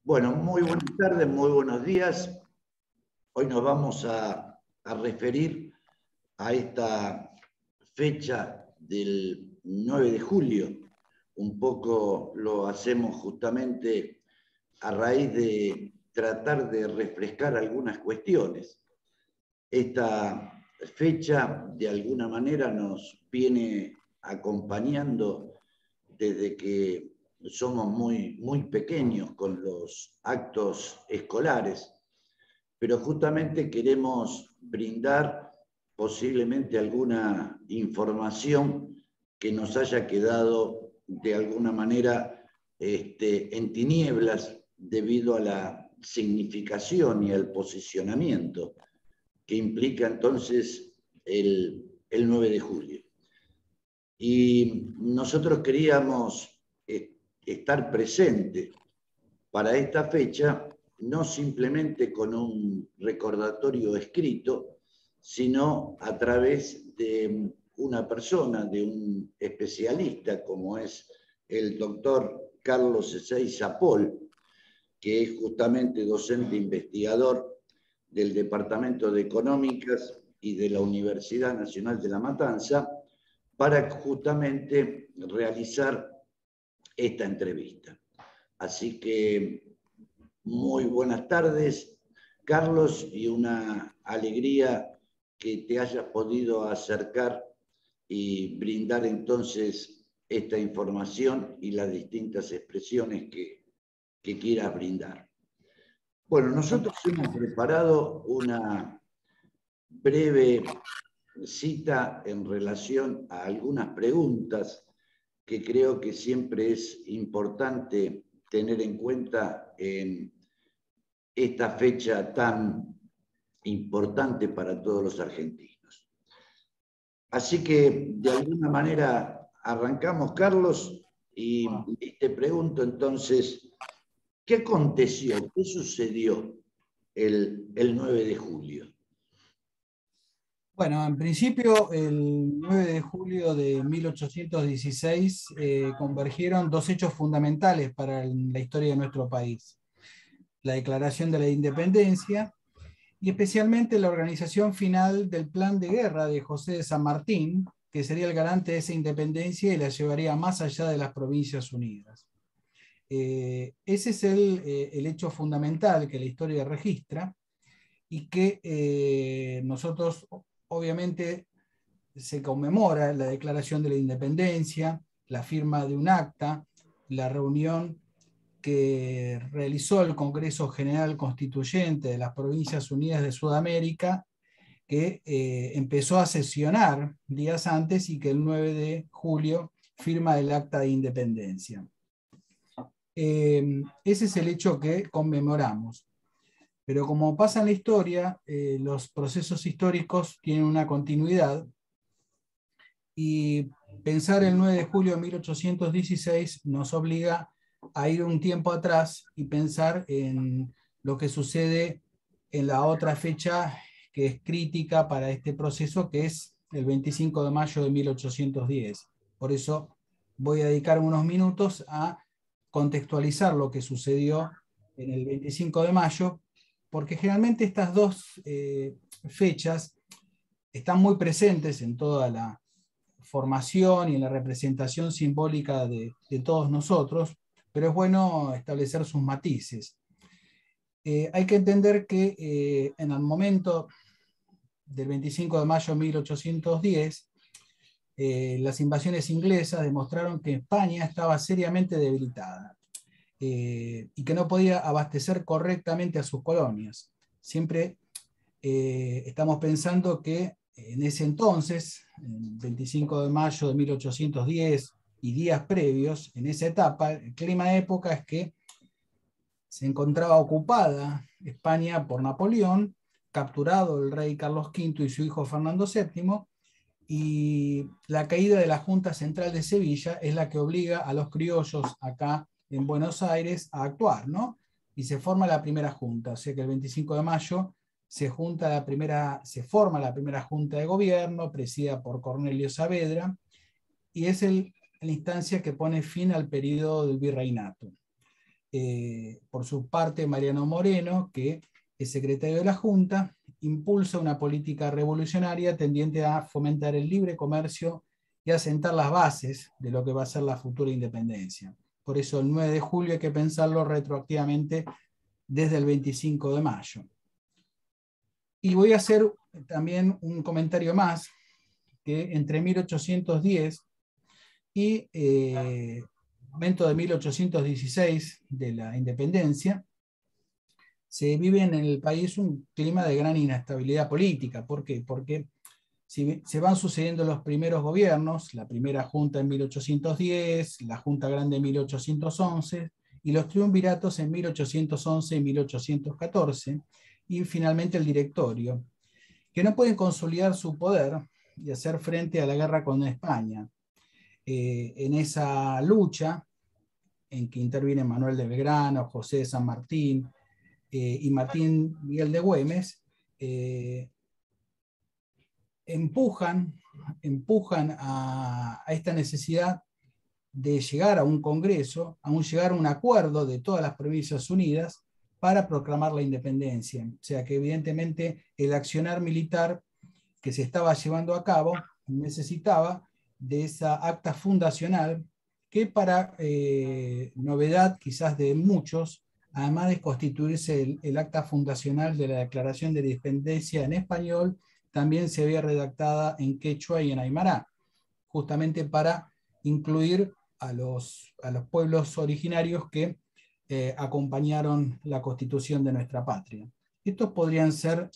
Bueno, muy buenas tardes, muy buenos días. Hoy nos vamos a referir a esta fecha del 9 de julio. Un poco lo hacemos justamente a raíz de tratar de refrescar algunas cuestiones. Esta fecha, de alguna manera, nos viene acompañando desde que somos muy pequeños con los actos escolares, pero justamente queremos brindar posiblemente alguna información que nos haya quedado de alguna manera en tinieblas debido a la significación y al posicionamiento que implica entonces el 9 de julio. Y nosotros queríamos estar presentes para esta fecha, no simplemente con un recordatorio escrito, sino a través de una persona, de un especialista como es el doctor Carlos Ezeiza Pol, que es justamente docente investigador del Departamento de Económicas y de la Universidad Nacional de La Matanza, para justamente realizar esta entrevista. Así que muy buenas tardes, Carlos, y una alegría que te hayas podido acercar y brindar entonces esta información y las distintas expresiones que quieras brindar. Bueno, nosotros hemos preparado una breve cita en relación a algunas preguntas que creo que siempre es importante tener en cuenta en esta fecha tan importante para todos los argentinos. Así que, de alguna manera, arrancamos, Carlos, y te pregunto entonces, ¿qué aconteció? ¿Qué sucedió el 9 de julio? Bueno, en principio, el 9 de julio de 1816 convergieron dos hechos fundamentales para la historia de nuestro país: la Declaración de la Independencia y especialmente la organización final del Plan de Guerra de José de San Martín, que sería el garante de esa independencia y la llevaría más allá de las Provincias Unidas. Ese es el hecho fundamental que la historia registra y que nosotros, obviamente, se conmemora la Declaración de la Independencia, la firma de un acta, la reunión que realizó el Congreso General Constituyente de las Provincias Unidas de Sudamérica, que empezó a sesionar días antes y que el 9 de julio firma el acta de independencia. Ese es el hecho que conmemoramos. Pero como pasa en la historia, los procesos históricos tienen una continuidad, y pensar el 9 de julio de 1816 nos obliga a ir un tiempo atrás y pensar en lo que sucede en la otra fecha que es crítica para este proceso, que es el 25 de mayo de 1810. Por eso voy a dedicar unos minutos a contextualizar lo que sucedió en el 25 de mayo, porque generalmente estas dos fechas están muy presentes en toda la formación y en la representación simbólica de todos nosotros, pero es bueno establecer sus matices. Hay que entender que en el momento del 25 de mayo de 1810, las invasiones inglesas demostraron que España estaba seriamente debilitada y que no podía abastecer correctamente a sus colonias. Siempre estamos pensando que en ese entonces, el 25 de mayo de 1810 y días previos, en esa etapa, el clima de época es que se encontraba ocupada España por Napoleón, capturado el rey Carlos V y su hijo Fernando VII, y la caída de la Junta Central de Sevilla es la que obliga a los criollos acá en Buenos Aires a actuar, ¿no? Y se forma la primera junta, o sea que el 25 de mayo se forma la primera junta de gobierno, presidida por Cornelio Saavedra, y es la instancia que pone fin al periodo del virreinato. Por su parte, Mariano Moreno, que es secretario de la Junta, impulsa una política revolucionaria tendiente a fomentar el libre comercio y a sentar las bases de lo que va a ser la futura independencia. Por eso el 9 de julio hay que pensarlo retroactivamente desde el 25 de mayo. Y voy a hacer también un comentario más, que entre 1810 y el momento de 1816 de la independencia, se vive en el país un clima de gran inestabilidad política. ¿Por qué? Porque se van sucediendo los primeros gobiernos, la primera junta en 1810, la Junta Grande en 1811, y los triunviratos en 1811 y 1814, y finalmente el directorio, que no pueden consolidar su poder y hacer frente a la guerra con España. En esa lucha, en que intervienen Manuel de Belgrano, José de San Martín y Martín Miguel de Güemes, empujan a esta necesidad de llegar a un congreso, llegar a un acuerdo de todas las provincias unidas para proclamar la independencia. O sea que evidentemente el accionar militar que se estaba llevando a cabo necesitaba de esa acta fundacional que, para novedad quizás de muchos, además de constituirse el acta fundacional de la Declaración de Independencia en español, también se había redactada en quechua y en aymara, justamente para incluir a los pueblos originarios que acompañaron la constitución de nuestra patria. Estos podrían ser,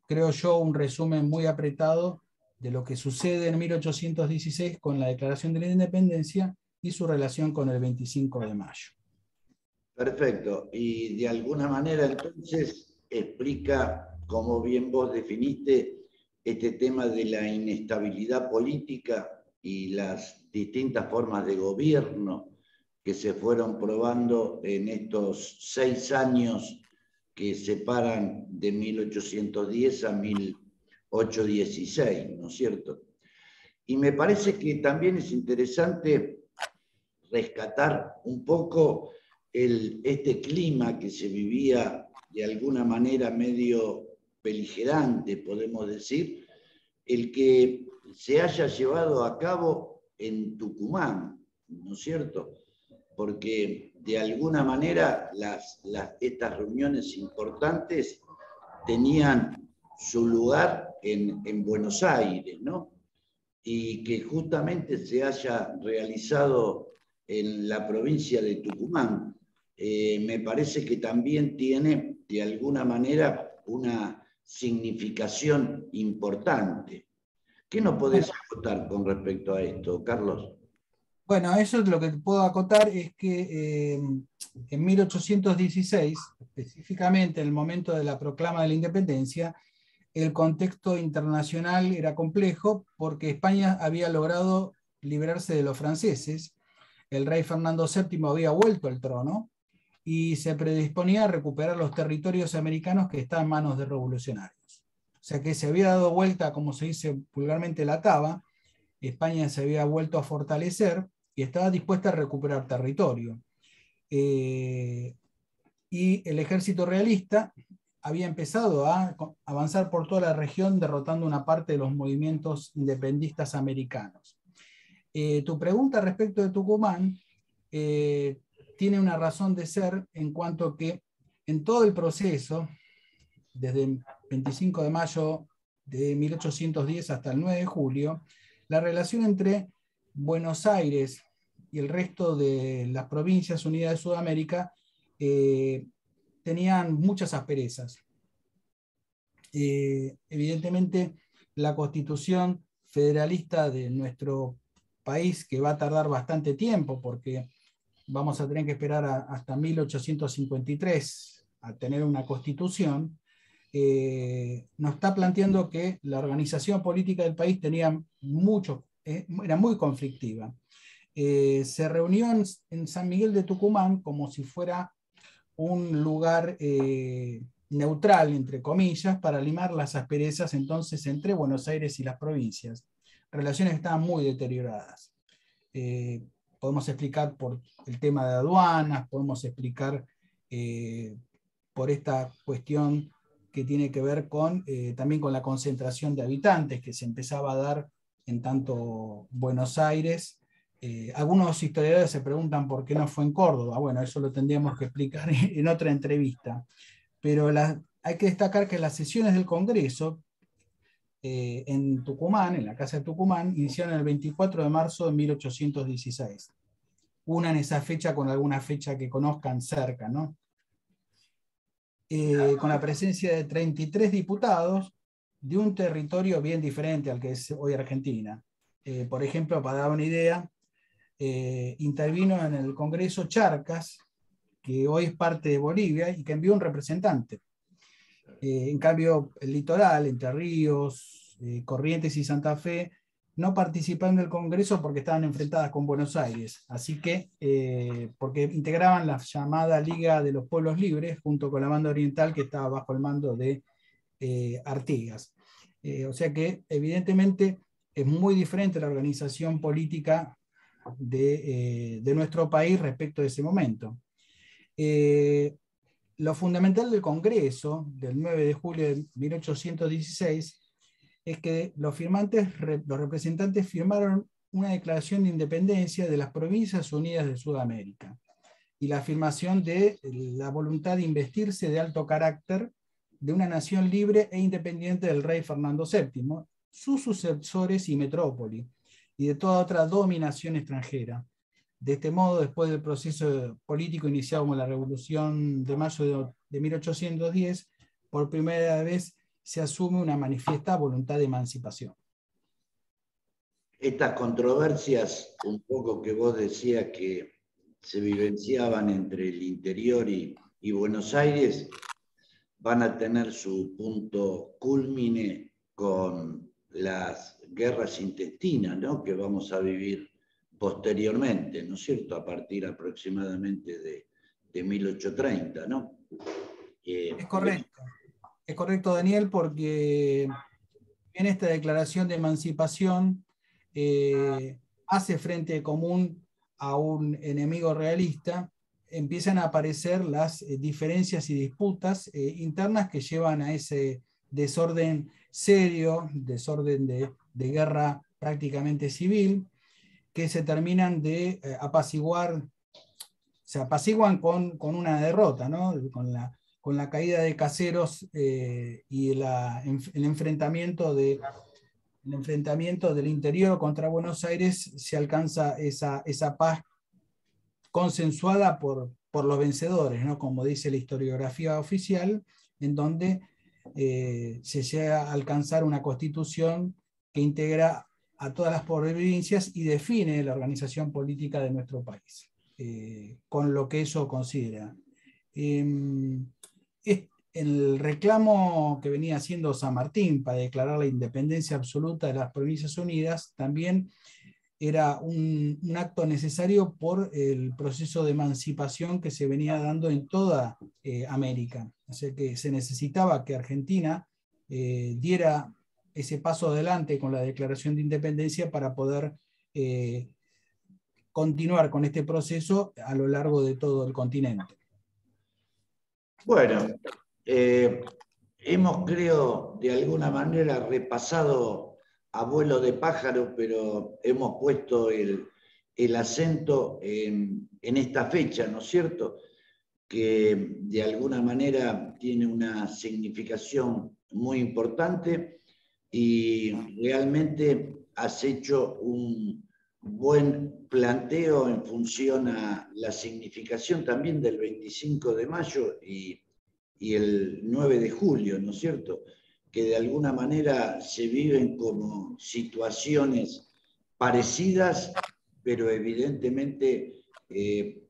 creo yo, un resumen muy apretado de lo que sucede en 1816 con la Declaración de la Independencia y su relación con el 25 de mayo. Perfecto. Y de alguna manera entonces explica, como bien vos definiste, este tema de la inestabilidad política y las distintas formas de gobierno que se fueron probando en estos 6 años que separan de 1810 a 1816, ¿no es cierto? Y me parece que también es interesante rescatar un poco este clima que se vivía de alguna manera medio beligerante, podemos decir, el que se haya llevado a cabo en Tucumán, ¿no es cierto? Porque de alguna manera estas reuniones importantes tenían su lugar en Buenos Aires, ¿no? Y que justamente se haya realizado en la provincia de Tucumán, me parece que también tiene de alguna manera una significación importante. ¿Qué nos podés acotar con respecto a esto, Carlos? Bueno, eso es lo que puedo acotar, es que en 1816, específicamente en el momento de la proclama de la independencia, el contexto internacional era complejo porque España había logrado liberarse de los franceses, el rey Fernando VII había vuelto al trono y se predisponía a recuperar los territorios americanos que estaban en manos de revolucionarios. O sea que se había dado vuelta, como se dice vulgarmente, la taba, España se había vuelto a fortalecer y estaba dispuesta a recuperar territorio. Y el ejército realista había empezado a avanzar por toda la región, derrotando una parte de los movimientos independistas americanos. Tu pregunta respecto de Tucumán tiene una razón de ser en cuanto que en todo el proceso, desde el 25 de mayo de 1810 hasta el 9 de julio, la relación entre Buenos Aires y el resto de las provincias unidas de Sudamérica tenían muchas asperezas. Evidentemente, la constitución federalista de nuestro país, que va a tardar bastante tiempo, porque vamos a tener que esperar hasta 1853 a tener una constitución, nos está planteando que la organización política del país tenía era muy conflictiva. Se reunió en San Miguel de Tucumán como si fuera un lugar neutral, entre comillas, para limar las asperezas entonces entre Buenos Aires y las provincias. Relaciones estaban muy deterioradas. podemos explicar por el tema de aduanas, podemos explicar por esta cuestión que tiene que ver con, también con la concentración de habitantes que se empezaba a dar en tanto Buenos Aires. Algunos historiadores se preguntan por qué no fue en Córdoba. Bueno, eso lo tendríamos que explicar en otra entrevista. Pero hay que destacar que las sesiones del Congreso en Tucumán, en la Casa de Tucumán, iniciaron el 24 de marzo de 1816. Unan esa fecha con alguna fecha que conozcan cerca, ¿no? Con la presencia de 33 diputados de un territorio bien diferente al que es hoy Argentina. Por ejemplo, para dar una idea, intervino en el Congreso Charcas, que hoy es parte de Bolivia, y que envió un representante. En cambio, el litoral, Entre Ríos, Corrientes y Santa Fe, no participaron del Congreso porque estaban enfrentadas con Buenos Aires, así que, porque integraban la llamada Liga de los Pueblos Libres, junto con la banda oriental que estaba bajo el mando de Artigas. O sea que, evidentemente, es muy diferente la organización política de nuestro país respecto de ese momento. Lo fundamental del Congreso, del 9 de julio de 1816, es que los representantes firmaron una declaración de independencia de las Provincias Unidas de Sudamérica y la afirmación de la voluntad de investirse de alto carácter de una nación libre e independiente del rey Fernando VII, sus sucesores y metrópoli, y de toda otra dominación extranjera. De este modo, después del proceso político iniciado con la Revolución de Mayo de 1810, por primera vez se asume una manifiesta voluntad de emancipación. Estas controversias, un poco que vos decías que se vivenciaban entre el interior y Buenos Aires, van a tener su punto cúlmine con las guerras intestinas, ¿no?, que vamos a vivir posteriormente, ¿no es cierto?, a partir aproximadamente de 1830, ¿no? Es correcto, Daniel, porque en esta declaración de emancipación hace frente común a un enemigo realista, empiezan a aparecer las diferencias y disputas internas que llevan a ese desorden serio, desorden de guerra prácticamente civil, que se terminan de apaciguar, se apaciguan con una derrota, ¿no? Con la caída de Caseros y el enfrentamiento del interior contra Buenos Aires, se alcanza esa paz consensuada por los vencedores, ¿no?, como dice la historiografía oficial, en donde se llega a alcanzar una constitución que integra a todas las provincias y define la organización política de nuestro país, con lo que eso considera. El reclamo que venía haciendo San Martín para declarar la independencia absoluta de las Provincias Unidas también era un acto necesario por el proceso de emancipación que se venía dando en toda América. O sea que se necesitaba que Argentina diera ese paso adelante con la declaración de independencia para poder continuar con este proceso a lo largo de todo el continente. Bueno, hemos, creo, de alguna manera repasado a vuelo de pájaro, pero hemos puesto el acento en esta fecha, ¿no es cierto?, que de alguna manera tiene una significación muy importante y realmente has hecho un buen planteo en función a la significación también del 25 de mayo y el 9 de julio, ¿no es cierto?, que de alguna manera se viven como situaciones parecidas, pero evidentemente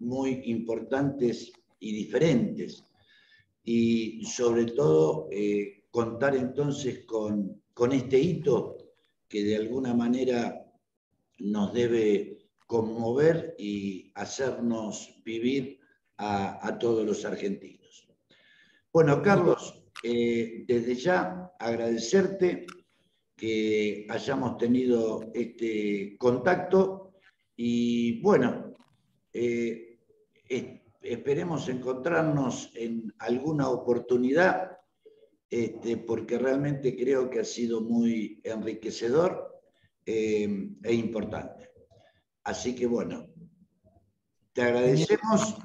muy importantes y diferentes. Y sobre todo contar entonces con este hito que de alguna manera nos debe conmover y hacernos vivir a todos los argentinos. Bueno, Carlos, desde ya agradecerte que hayamos tenido este contacto Y bueno, esperemos encontrarnos en alguna oportunidad, porque realmente creo que ha sido muy enriquecedor e importante. Así que bueno, te Genial. agradecemos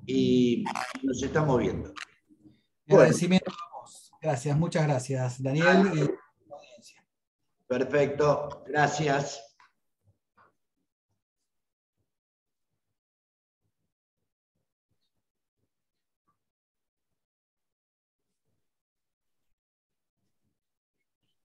y nos estamos viendo. Mi Bueno, agradecimiento a vos. Gracias, muchas gracias, Daniel y audiencia. perfecto, gracias.